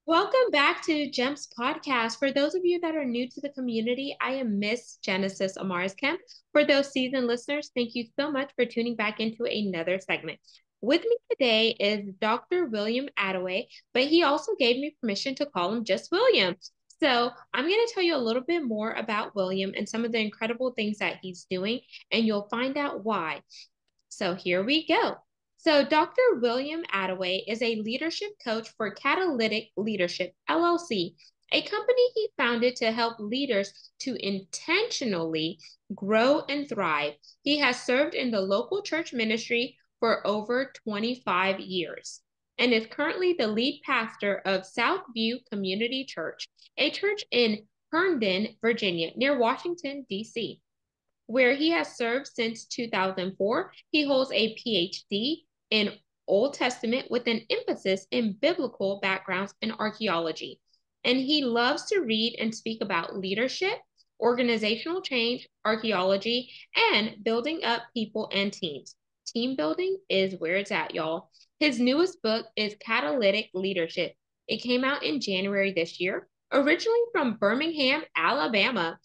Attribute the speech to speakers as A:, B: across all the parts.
A: Welcome back to GEMS podcast. For those of you that are new to the community, I am Miss Genesis Amaris Kemp. For those seasoned listeners, thank you so much for tuning back into another segment. With me today is Dr. William Attaway, but he also gave me permission to call him just William. So I'm going to tell you a little bit more about William and some of the incredible things that he's doing, and you'll find out why. So here we go. So Dr. William Attaway is a leadership coach for Catalytic Leadership, LLC, a company he founded to help leaders to intentionally grow and thrive. He has served in the local church ministry for over 25 years and is currently the lead pastor of Southview Community Church, a church in Herndon, Virginia, near Washington, D.C., where he has served since 2004. He holds a Ph.D. in Old Testament with an emphasis in Biblical Backgrounds and Archaeology. And he loves to read and speak about leadership, organizational change, archaeology, and building up people and teams. Team building is where it's at, y'all. His newest book is Catalytic Leadership. It came out in January this year. Originally from Birmingham, Alabama,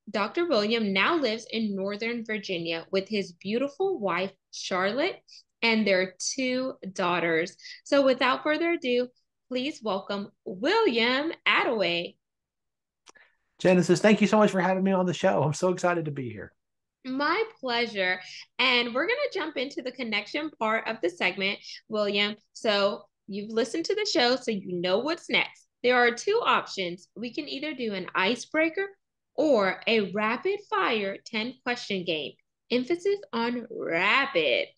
A: Dr. William now lives in Northern Virginia with his beautiful wife, Charlotte, and their two daughters. So without further ado, please welcome William Attaway.
B: Genesis, thank you so much for having me on the show. I'm so excited to be here.
A: My pleasure. And we're going to jump into the connection part of the segment, William. So you've listened to the show, so you know what's next. There are two options. We can either do an icebreaker or a rapid fire 10-question game. Emphasis on rapid.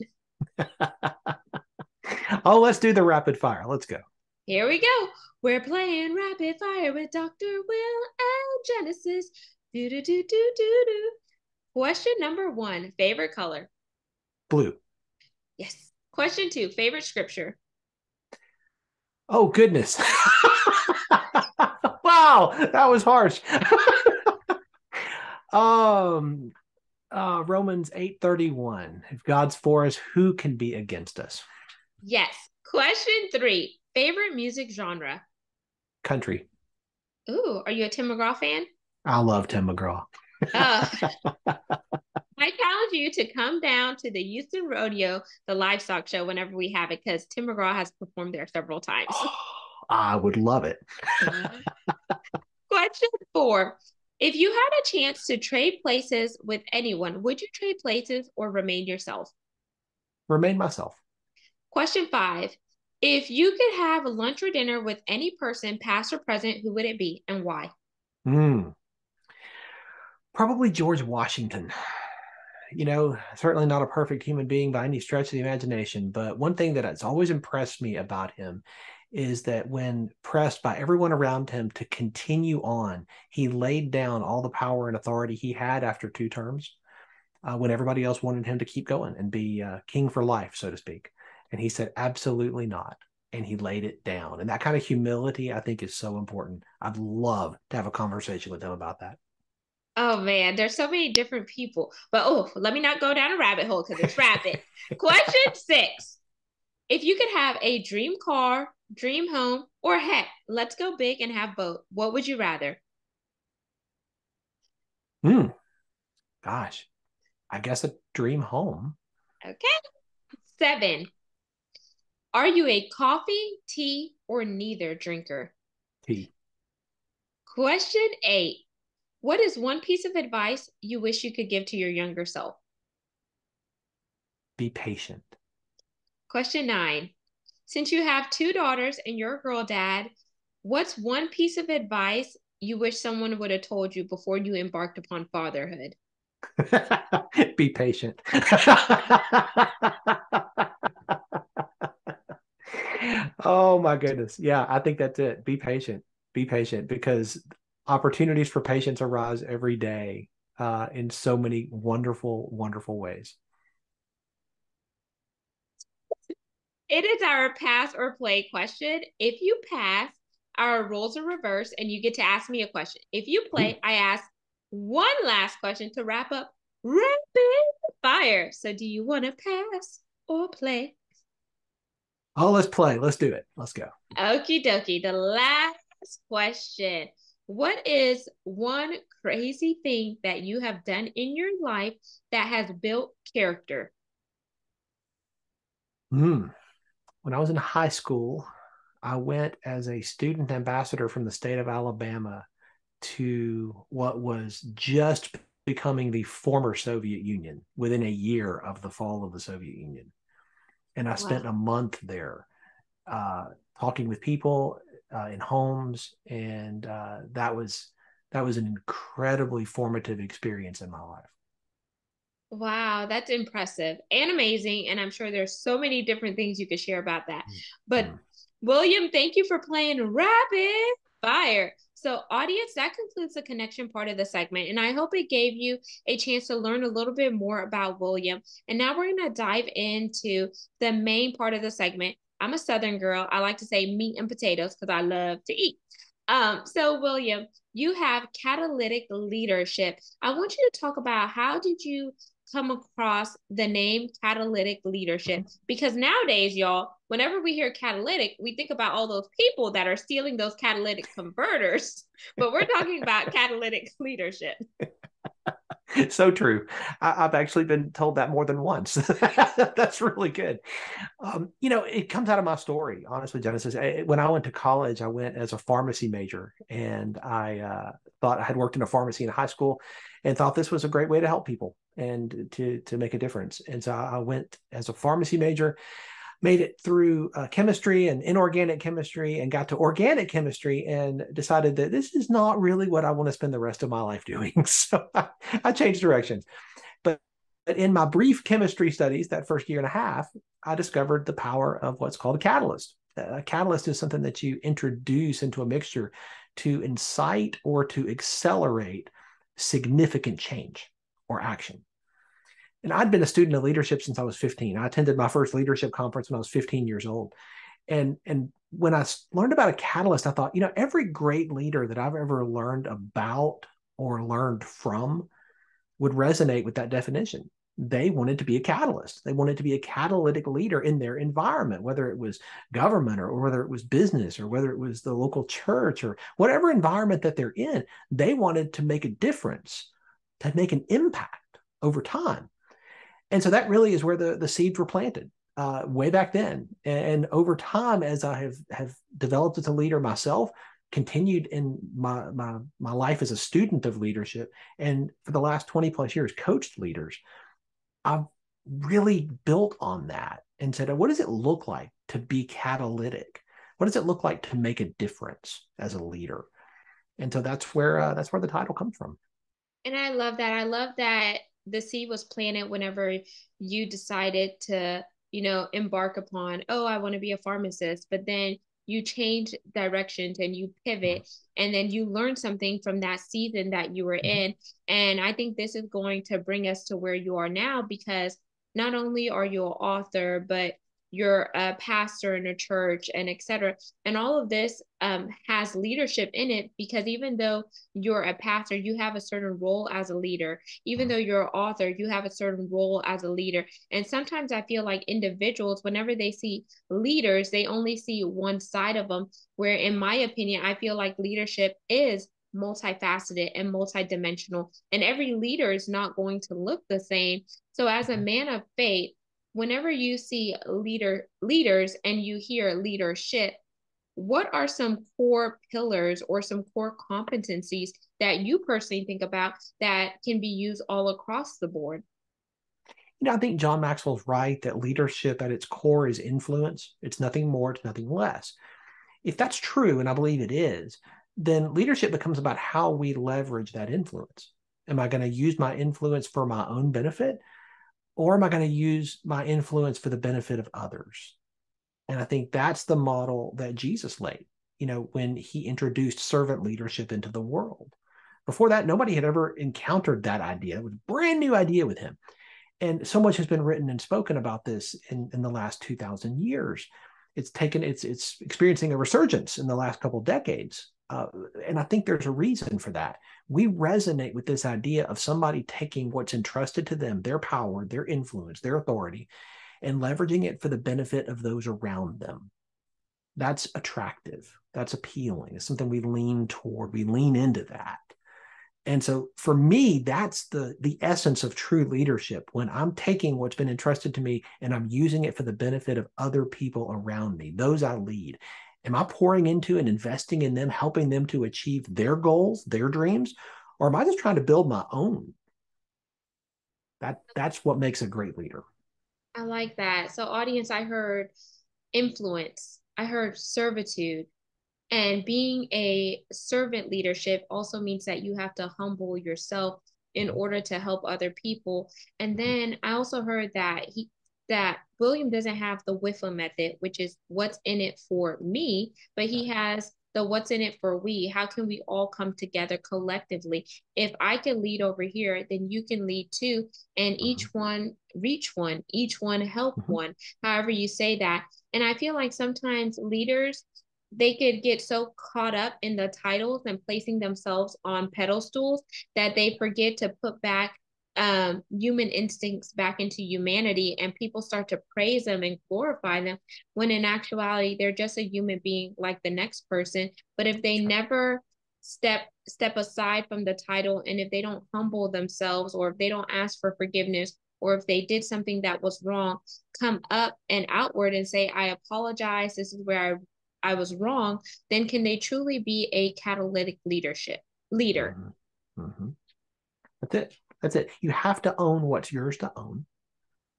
B: Oh, let's do the rapid fire. Let's go.
A: Here we go. We're playing rapid fire with Dr. Will and Genesis. Do do do do do do. Question number 1, favorite color?
B: Blue.
A: Yes. Question 2, favorite scripture?
B: Oh, goodness. Wow, that was harsh. Romans 8:31. If God's for us, who can be against us?
A: Yes. Question 3, favorite music genre?
B: Country.
A: Ooh, are you a Tim McGraw fan?
B: I love Tim McGraw.
A: I challenge you to come down to the Houston Rodeo, the livestock show, whenever we have it, because Tim McGraw has performed there several times.
B: Oh, I would love it.
A: Question 4. If you had a chance to trade places with anyone, would you trade places or remain yourself?
B: Remain myself.
A: Question 5. If you could have lunch or dinner with any person, past or present, who would it be and why?
B: Probably George Washington. You know, certainly not a perfect human being by any stretch of the imagination, but one thing that has always impressed me about him is that when pressed by everyone around him to continue on, he laid down all the power and authority he had after 2 terms when everybody else wanted him to keep going and be king for life, so to speak. And he said, absolutely not. And he laid it down. And that kind of humility, I think, is so important. I'd love to have a conversation with him about that.
A: Oh man, there's so many different people. But let me not go down a rabbit hole because it's rapid. Question 6. If you could have a dream car, dream home, or heck, let's go big and have both, what would you rather?
B: Gosh, I guess a dream home.
A: Okay. 7. Are you a coffee, tea, or neither drinker?
B: Tea.
A: Question 8. What is one piece of advice you wish you could give to your younger self?
B: Be patient.
A: Question 9. Since you have 2 daughters and you're a girl dad, what's one piece of advice you wish someone would have told you before you embarked upon fatherhood?
B: Be patient. Oh my goodness. Yeah, I think that's it. Be patient. Be patient because opportunities for patience arise every day in so many wonderful, wonderful ways.
A: It is our pass or play question. If you pass, our roles are reversed and you get to ask me a question. If you play, I ask one last question to wrap up rapid fire. So do you want to pass or play?
B: Oh, let's play. Let's do it. Let's go.
A: Okie dokie. The last Last question. What is one crazy thing that you have done in your life that has built character?
B: When I was in high school, I went as a student ambassador from the state of Alabama to what was just becoming the former Soviet Union within a year of the fall of the Soviet Union. And I spent
A: Wow.
B: a month there uh, talking with people in homes, and that was an incredibly formative experience in my life.
A: Wow, that's impressive and amazing. And I'm sure there's so many different things you could share about that. But
B: Mm-hmm.
A: William, thank you for playing rapid fire. So, audience, that concludes the connection part of the segment. And I hope it gave you a chance to learn a little bit more about William. And now we're going to dive into the main part of the segment. I'm a Southern girl. I like to say meat and potatoes because I love to eat. So William, you have catalytic leadership. I want you to talk about how did you come across the name catalytic leadership? Because nowadays, y'all, whenever we hear catalytic, we think about all those people that are stealing those catalytic converters, but we're talking about catalytic leadership.
B: So true. I've actually been told that more than once. That's really good. It comes out of my story, honestly, Genesis. When I went to college, I went as a pharmacy major, and I thought I had worked in a pharmacy in high school, and thought this was a great way to help people and to make a difference. And so I went as a pharmacy major, made it through chemistry and inorganic chemistry, and got to organic chemistry, and decided that this is not really what I want to spend the rest of my life doing. So I changed directions. But in my brief chemistry studies, that first year and a half, I discovered the power of what's called a catalyst. A catalyst is something that you introduce into a mixture to incite or to accelerate significant change or action. And I'd been a student of leadership since I was 15. I attended my first leadership conference when I was 15 years old. And when I learned about a catalyst, I thought, every great leader that I've ever learned about or learned from would resonate with that definition. They wanted to be a catalyst. They wanted to be a catalytic leader in their environment, whether it was government or whether it was business or whether it was the local church or whatever environment that they're in. They wanted to make a difference, to make an impact over time. And so that really is where the seeds were planted way back then. And over time, as I have developed as a leader myself, continued in my life as a student of leadership, and for the last 20 plus years, coached leaders, I've really built on that and said, what does it look like to be catalytic? What does it look like to make a difference as a leader? And so that's where the title comes from.
A: And I love that. I love that the seed was planted whenever you decided to, embark upon, oh, I want to be a pharmacist, but then you change directions and you pivot and then you learn something from that season that you were in. And I think this is going to bring us to where you are now because not only are you an author, but you're a pastor in a church and etc. And all of this has leadership in it because even though you're a pastor, you have a certain role as a leader. Even though you're an author, you have a certain role as a leader. And sometimes I feel like individuals, whenever they see leaders, they only see one side of them. Where, in my opinion, I feel like leadership is multifaceted and multidimensional, and every leader is not going to look the same. So, as a man of faith, whenever you see leaders and you hear leadership, what are some core pillars or some core competencies that you personally think about that can be used all across the board?
B: I think John Maxwell's right that leadership at its core is influence. It's nothing more, it's nothing less. If that's true, and I believe it is, then leadership becomes about how we leverage that influence. Am I going to use my influence for my own benefit, or am I going to use my influence for the benefit of others? And I think that's the model that Jesus laid, when he introduced servant leadership into the world. Before that, nobody had ever encountered that idea. It was a brand new idea with him. And so much has been written and spoken about this in the last 2,000 years. It's experiencing a resurgence in the last couple of decades. And I think there's a reason for that. We resonate with this idea of somebody taking what's entrusted to them, their power, their influence, their authority, and leveraging it for the benefit of those around them. That's attractive. That's appealing. It's something we lean toward. We lean into that. And so for me, that's the essence of true leadership. When I'm taking what's been entrusted to me and I'm using it for the benefit of other people around me, those I lead. Am I pouring into and investing in them, helping them to achieve their goals, their dreams? Or am I just trying to build my own? That's what makes a great leader.
A: I like that. So, audience, I heard influence, I heard servitude, and being a servant leadership also means that you have to humble yourself in order to help other people. And then I also heard that William doesn't have the WIFA method, which is what's in it for me, but he has the what's in it for we. How can we all come together collectively? If I can lead over here, then you can lead too. And each one reach one, each one help one, however you say that. And I feel like sometimes leaders, they could get so caught up in the titles and placing themselves on pedestals that they forget to put back human instincts back into humanity, and people start to praise them and glorify them when in actuality they're just a human being like the next person. But if they never step aside from the title, and if they don't humble themselves, or if they don't ask for forgiveness, or if they did something that was wrong, come up and outward and say, I apologize, this is where I was wrong, then can they truly be a catalytic leader?
B: That's it. That's it. You have to own what's yours to own.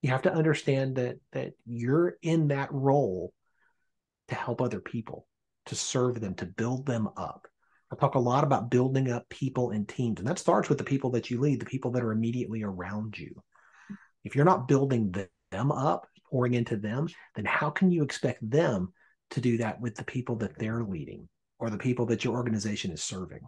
B: You have to understand that you're in that role to help other people, to serve them, to build them up. I talk a lot about building up people and teams, and that starts with the people that you lead, the people that are immediately around you. If you're not building them up, pouring into them, then how can you expect them to do that with the people that they're leading or the people that your organization is serving?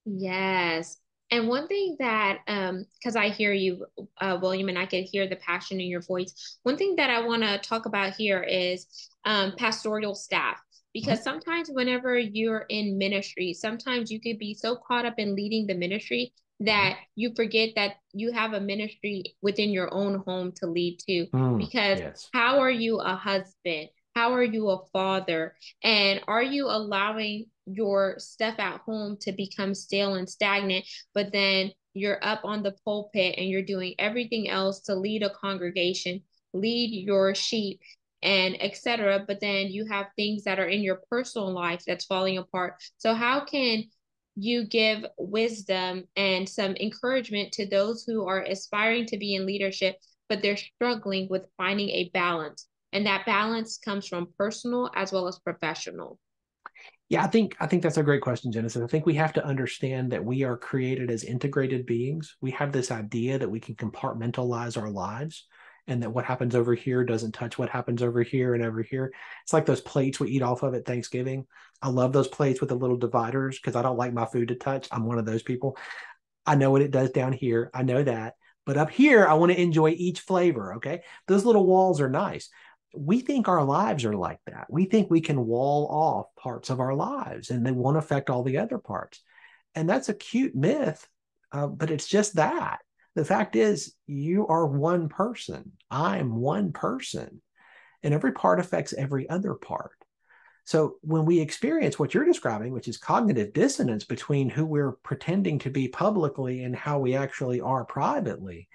A: Yes. And one thing that, because I hear you, William, and I could hear the passion in your voice. One thing that I want to talk about here is pastoral staff. Because sometimes whenever you're in ministry, sometimes you could be so caught up in leading the ministry that you forget that you have a ministry within your own home to lead to. Because
B: Yes.
A: how are you a husband? How are you a father? And are you allowing your stuff at home to become stale and stagnant, but then you're up on the pulpit and you're doing everything else to lead a congregation, lead your sheep, and etc. But then you have things that are in your personal life that's falling apart. So how can you give wisdom and some encouragement to those who are aspiring to be in leadership, but they're struggling with finding a balance? And that balance comes from personal as well as professional.
B: Yeah, I think that's a great question, Genesis. I think we have to understand that we are created as integrated beings. We have this idea that we can compartmentalize our lives and that what happens over here doesn't touch what happens over here and over here. It's like those plates we eat off of at Thanksgiving. I love those plates with the little dividers because I don't like my food to touch. I'm one of those people. I know what it does down here. I know that. But up here, I want to enjoy each flavor. Okay. Those little walls are nice. We think our lives are like that. We think we can wall off parts of our lives and they won't affect all the other parts. And that's a cute myth, but it's just that. The fact is, you are one person. I'm one person. And every part affects every other part. So when we experience what you're describing, which is cognitive dissonance between who we're pretending to be publicly and how we actually are privately,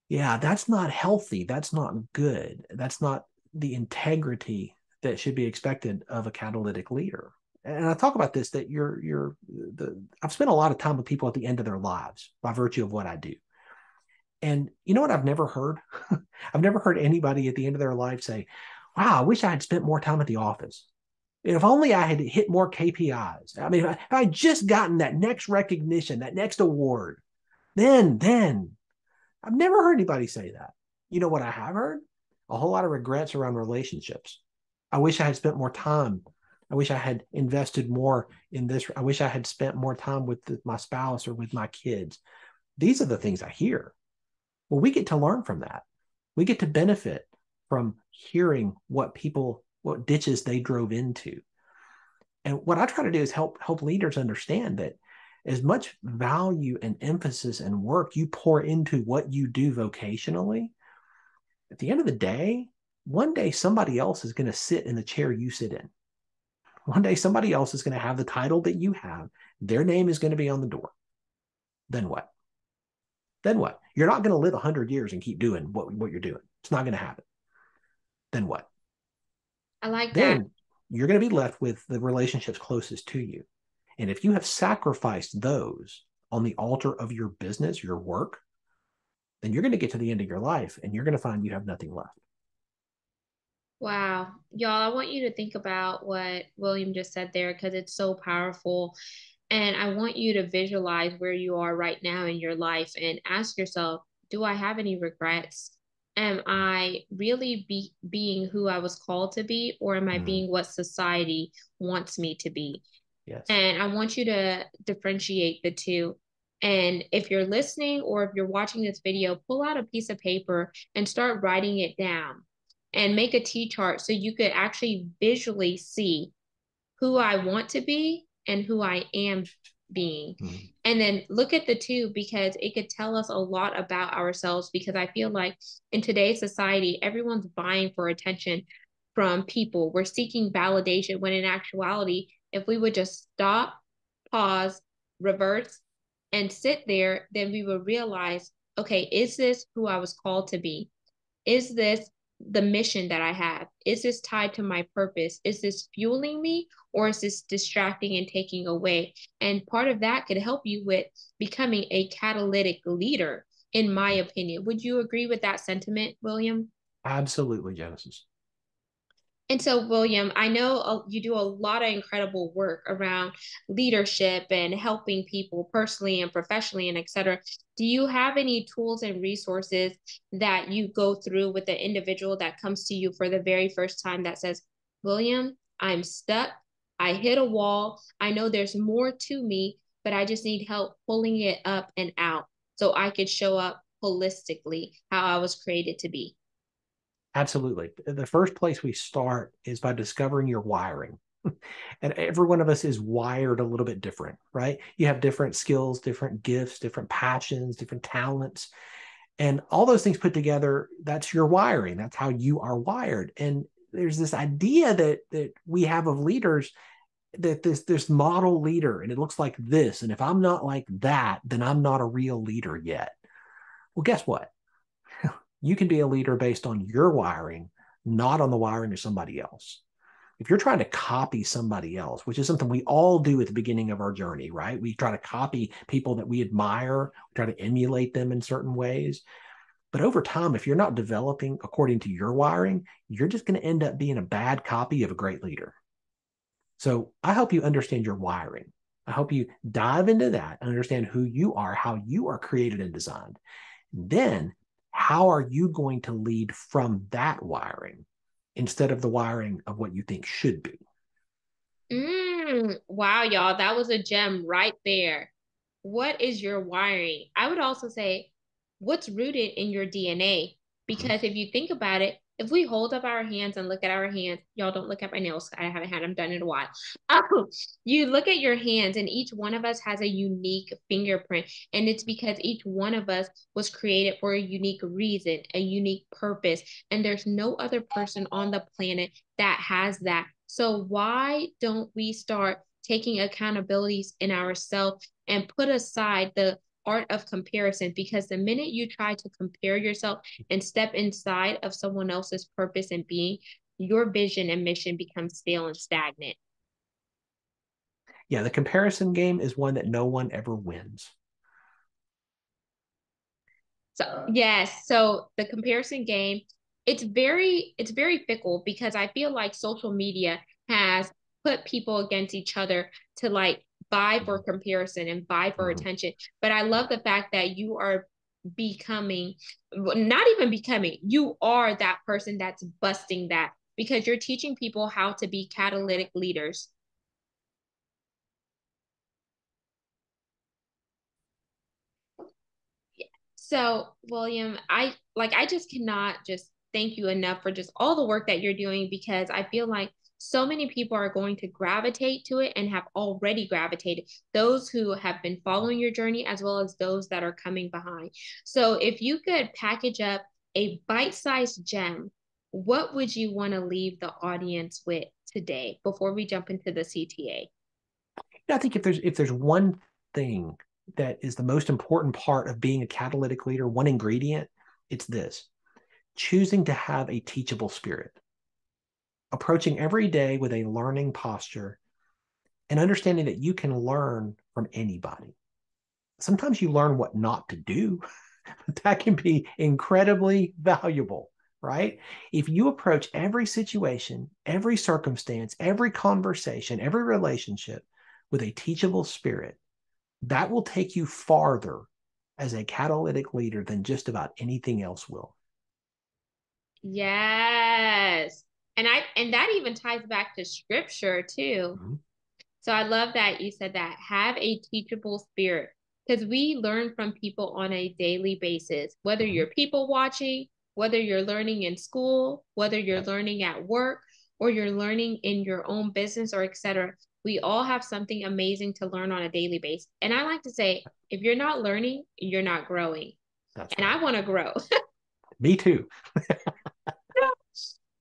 B: yeah, that's not healthy. That's not good. That's not the integrity that should be expected of a catalytic leader. And I talk about this that I've spent a lot of time with people at the end of their lives by virtue of what I do. And you know what I've never heard? I've never heard anybody at the end of their life say, wow, I wish I had spent more time at the office. If only I had hit more KPIs. I mean, if I had just gotten that next recognition, that next award, then I've never heard anybody say that. You know what I have heard? A whole lot of regrets around relationships. I wish I had spent more time. I wish I had invested more in this. I wish I had spent more time with my spouse or with my kids. These are the things I hear. Well, we get to learn from that. We get to benefit from hearing what ditches they drove into. And what I try to do is help leaders understand that as much value and emphasis and work you pour into what you do vocationally, at the end of the day, one day somebody else is going to sit in the chair you sit in. One day somebody else is going to have the title that you have. Their name is going to be on the door. Then what? Then what? You're not going to live 100 years and keep doing what you're doing. It's not going to happen. Then what?
A: I like that.
B: Then you're going to be left with the relationships closest to you. And if you have sacrificed those on the altar of your business, your work, then you're going to get to the end of your life and you're going to find you have nothing left.
A: Wow. Y'all, I want you to think about what William just said there because it's so powerful. And I want you to visualize where you are right now in your life and ask yourself, do I have any regrets? Am I really being who I was called to be, or am I being what society wants me to be?
B: Yes.
A: And I want you to differentiate the two. And if you're listening or if you're watching this video, pull out a piece of paper and start writing it down and make a T-chart so you could actually visually see who I want to be and who I am being. And then look at the two because it could tell us a lot about ourselves because I feel like in today's society, everyone's vying for attention from people. We're seeking validation when in actuality, if we would just stop, pause, reverse, and sit there, then we would realize, okay, is this who I was called to be? Is this the mission that I have? Is this tied to my purpose? Is this fueling me or is this distracting and taking away? And part of that could help you with becoming a catalytic leader, in my opinion. Would you agree with that sentiment, William?
B: Absolutely, Genesis.
A: And so, William, I know you do a lot of incredible work around leadership and helping people personally and professionally and et cetera. Do you have any tools and resources that you go through with the individual that comes to you for the very first time that says, William, I'm stuck. I hit a wall. I know there's more to me, but I just need help pulling it up and out so I could show up holistically how I was created to be?
B: Absolutely. The first place we start is by discovering your wiring. And every one of us is wired a little bit different, right? You have different skills, different gifts, different passions, different talents. And all those things put together, that's your wiring. That's how you are wired. And there's this idea that we have of leaders that this model leader and it looks like this. And if I'm not like that, then I'm not a real leader yet. Well, guess what? You can be a leader based on your wiring, not on the wiring of somebody else. If you're trying to copy somebody else, which is something we all do at the beginning of our journey, right? We try to copy people that we admire, we try to emulate them in certain ways. But over time, if you're not developing according to your wiring, you're just going to end up being a bad copy of a great leader. So I hope you understand your wiring. I hope you dive into that and understand who you are, how you are created and designed. Then how are you going to lead from that wiring instead of the wiring of what you think should be?
A: Wow, y'all, that was a gem right there. What is your wiring? I would also say, what's rooted in your DNA? Because if you think about it, if we hold up our hands and look at our hands, y'all don't look at my nails. I haven't had them done in a while. You look at your hands, and each one of us has a unique fingerprint. And it's because each one of us was created for a unique reason, a unique purpose. And there's no other person on the planet that has that. So why don't we start taking accountabilities in ourselves and put aside the art of comparison? Because the minute you try to compare yourself and step inside of someone else's purpose and being, your vision and mission becomes stale and stagnant.
B: Yeah, the comparison game is one that no one ever wins.
A: So yes, so the comparison game, it's very fickle because I feel like social media has put people against each other to like vie for comparison and vie for attention. But I love the fact that you are becoming, not even becoming, you are that person that's busting that because you're teaching people how to be catalytic leaders. So, William, I just cannot just thank you enough for just all the work that you're doing because I feel like so many people are going to gravitate to it and have already gravitated. Those who have been following your journey as well as those that are coming behind. So, if you could package up a bite-sized gem, what would you want to leave the audience with today before we jump into the CTA?
B: I think if there's one thing that is the most important part of being a catalytic leader, one ingredient, it's this: choosing to have a teachable spirit, approaching every day with a learning posture, and understanding that you can learn from anybody. Sometimes you learn what not to do, but that can be incredibly valuable, right? If you approach every situation, every circumstance, every conversation, every relationship with a teachable spirit, that will take you farther as a catalytic leader than just about anything else will.
A: Yes. And that even ties back to scripture too.
B: Mm-hmm.
A: So I love that you said that. Have a teachable spirit because we learn from people on a daily basis, whether
B: Mm-hmm.
A: you're people watching, whether you're learning in school, whether you're
B: Yep.
A: learning at work, or you're learning in your own business or etc. We all have something amazing to learn on a daily basis. And I like to say, if you're not learning, you're not growing.
B: That's
A: And I
B: right.
A: want to grow.
B: Me too.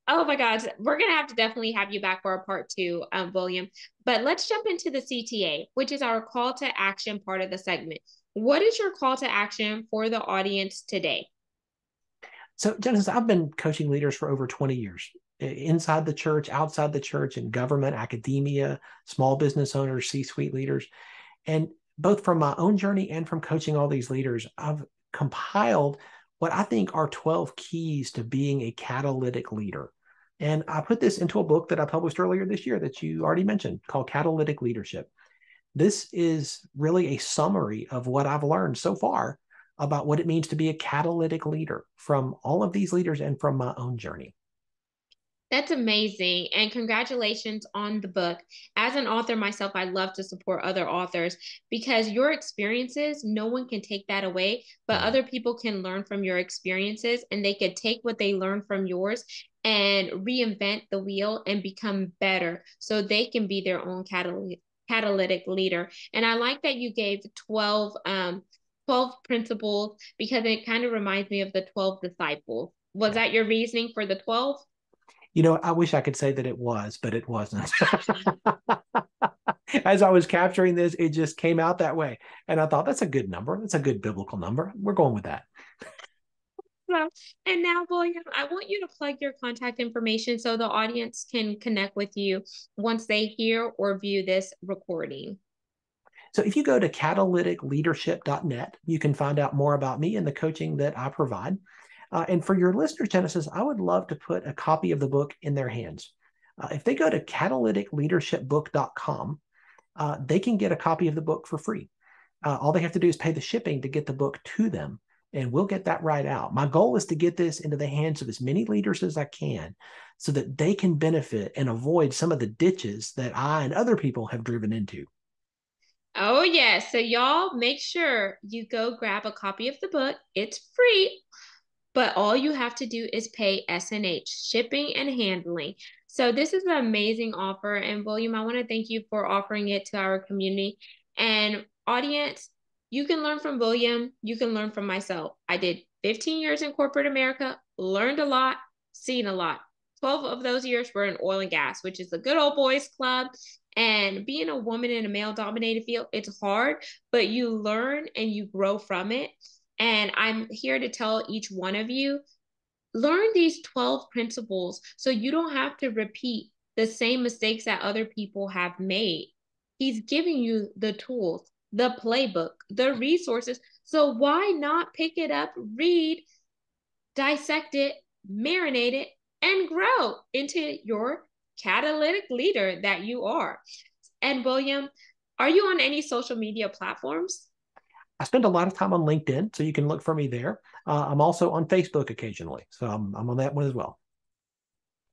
A: Oh my gosh, we're gonna have to definitely have you back for a part two, William. But let's jump into the CTA, which is our call to action part of the segment. What is your call to action for the audience today?
B: So, Genesis, I've been coaching leaders for over 20 years, inside the church, outside the church, in government, academia, small business owners, C-suite leaders. And both from my own journey and from coaching all these leaders, I've compiled what I think are 12 keys to being a catalytic leader. And I put this into a book that I published earlier this year that you already mentioned called Catalytic Leadership. This is really a summary of what I've learned so far about what it means to be a catalytic leader from all of these leaders and from my own journey.
A: That's amazing. And congratulations on the book. As an author myself, I love to support other authors because your experiences, no one can take that away, but
B: Mm.
A: other people can learn from your experiences and they could take what they learned from yours and reinvent the wheel and become better so they can be their own catalytic leader. And I like that you gave 12 principles because it kind of reminds me of the 12 disciples. Was
B: Yeah.
A: that your reasoning for the 12?
B: You know, I wish I could say that it was, but it wasn't. As I was capturing this, it just came out that way. And I thought, that's a good number. That's a good biblical number. We're going with that.
A: Well, and now, William, I want you to plug your contact information so the audience can connect with you once they hear or view this recording.
B: So if you go to catalyticleadership.net, you can find out more about me and the coaching that I provide. And for your listeners, Genesis, I would love to put a copy of the book in their hands. If they go to catalyticleadershipbook.com, they can get a copy of the book for free. All they have to do is pay the shipping to get the book to them, and we'll get that right out. My goal is to get this into the hands of as many leaders as I can so that they can benefit and avoid some of the ditches that I and other people have driven into.
A: Oh, yes. So, y'all make sure you go grab a copy of the book. It's free, but all you have to do is pay S&H, shipping and handling. So, this is an amazing offer. And, William, I want to thank you for offering it to our community. And, audience, you can learn from William. You can learn from myself. I did 15 years in corporate America, learned a lot, seen a lot. 12 of those years were in oil and gas, which is a good old boys club. And being a woman in a male dominated field, it's hard, but you learn and you grow from it. And I'm here to tell each one of you, learn these 12 principles so you don't have to repeat the same mistakes that other people have made. He's giving you the tools, the playbook, the resources. So why not pick it up, read, dissect it, marinate it, and grow into your catalytic leader that you are? And William, are you on any social media platforms?
B: I spend a lot of time on LinkedIn, so you can look for me there. I'm also on Facebook occasionally, so I'm on that one as well.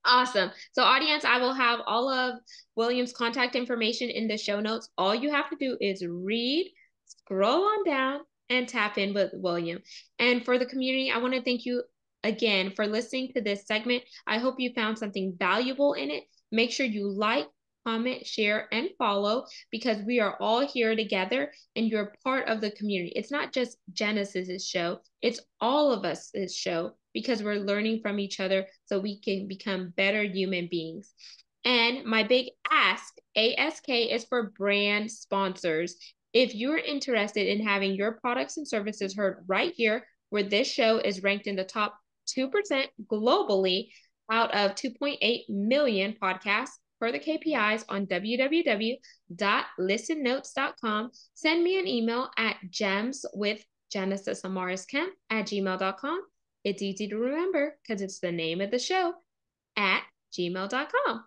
A: Awesome. So, audience, I will have all of William's contact information in the show notes. All you have to do is read, scroll on down, and tap in with William. And for the community, I want to thank you again for listening to this segment. I hope you found something valuable in it. Make sure you like, comment, share, and follow because we are all here together and you're part of the community. It's not just Genesis's show, it's all of us's show because we're learning from each other so we can become better human beings. And my big ASK is for brand sponsors. If you're interested in having your products and services heard right here, where this show is ranked in the top 2% globally out of 2.8 million podcasts per the KPIs on www.listennotes.com, send me an email at gemswithgenesisamarisKemp@gmail.com. It's easy to remember because it's the name of the show at gmail.com.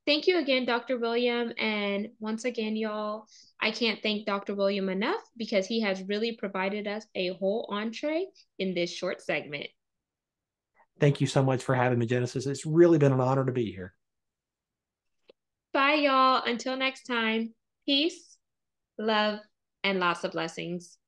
A: Thank you again, Dr. William. And once again, y'all, I can't thank Dr. William enough because he has really provided us a whole entree in this short segment.
B: Thank you so much for having me, Genesis. It's really been an honor to be here.
A: Bye, y'all. Until next time, peace, love, and lots of blessings.